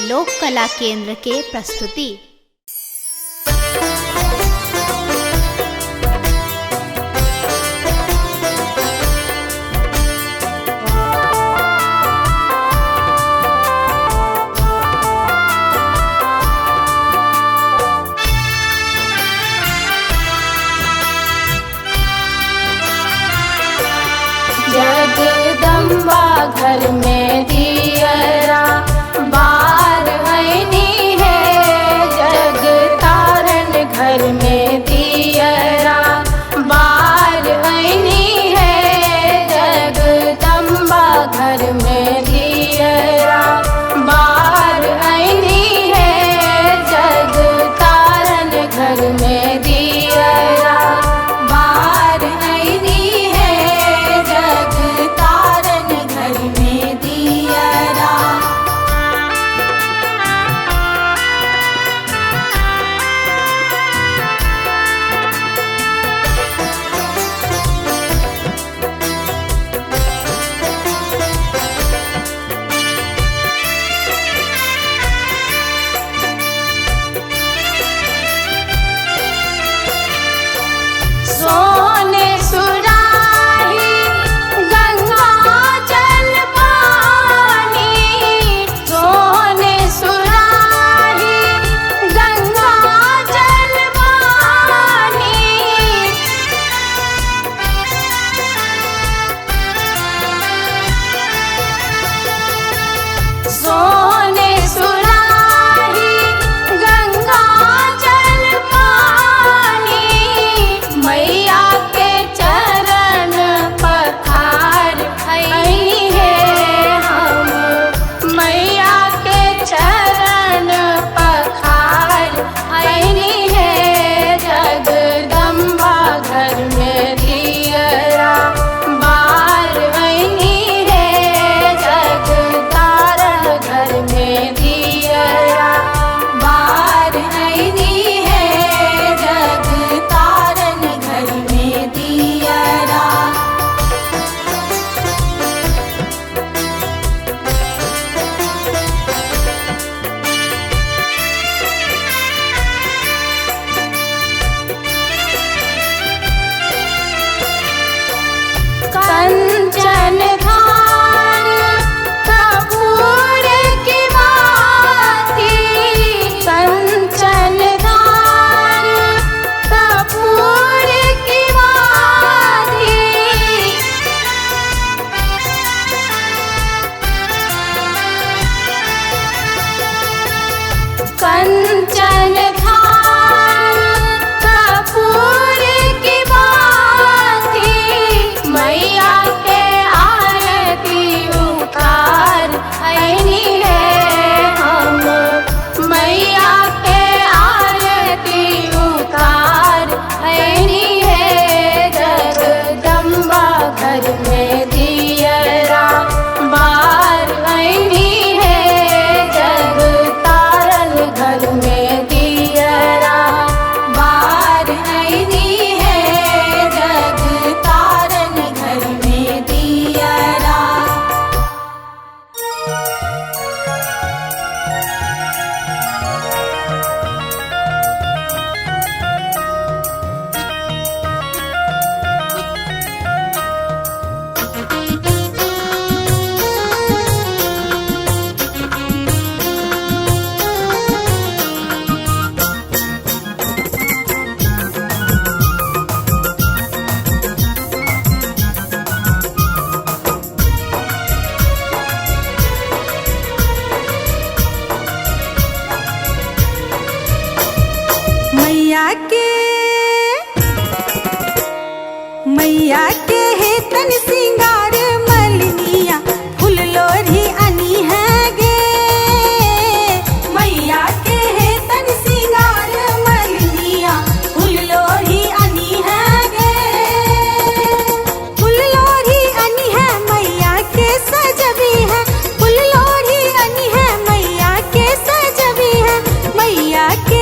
लोक कला केंद्र के प्रस्तुति। जगदम्बा घर में दियरा बार हैनी है, जगतारण घर में दियरा बार हैनी है, जगदम्बा घर में दियरा बार हैनी है, जगतारण घर में दियरा बार हैनी है, जगतारण घर में दियरा। सोने सुराही गंगा जल पानी, सोने सुराही गंगा जल पानी, सोने सुराही गंगा जल पानी, मैया के चरण पखार हैनी है हम, मैया के चरण पखार हैनी है, जगदम्बा घर में दियरा बार हैनी है, जगतारण घर में दियरा बार हैनी है, जगतारण घर में दियरा। कंचन धार कपूर की बाती, कंचन धार कपूर की बाती, कंचन धार कपूर की बाती, मैया के आरती उतार हैनी है हम, मैया के आरती उतार हैनी है, जगदम्बा घर में दियरा बार हैनी है, जगतारण घर में दियरा बार हैनी है, जगतारण घर में दियरा। मैया के है तन सिंगार मलनिया फूल लोरी अनी है गे, मैया के है तन सिंगार मलनिया फूल लोरी अनी है गे, फूल लोरी अनी है मैया के सजबी है, फूल लोरी अनी है मैया के सजबी है, मैया के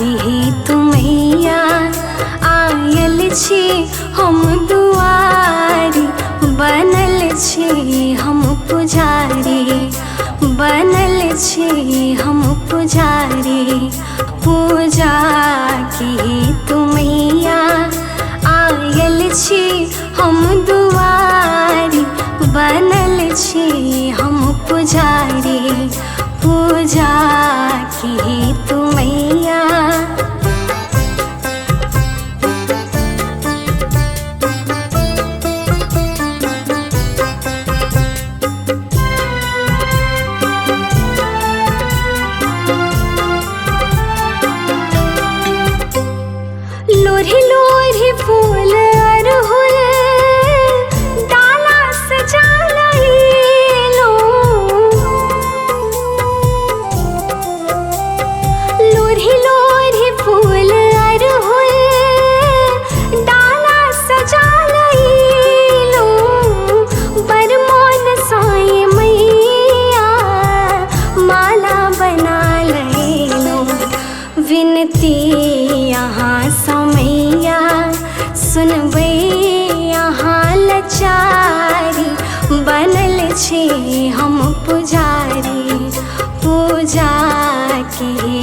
की तुमैया आयल छी हम दुआरी, बनल छी हम पुजारी, बनल छी हम पुजारी। पूजा की तुमैया आयल छी हम दुआरी, बनल छी हम पुजारी। पूजा की तुमैया लोरी लोरी फूल अरहुल डाला सजा लईलो, लोरी लोरी फूल अरहुल डाला सजा लईलो। बरमोन साई मैया माला बना लईलो। विनती यहाँ समैया सुनबै यहाँ लचारी, बनल छी हम पुजारी। पूजा की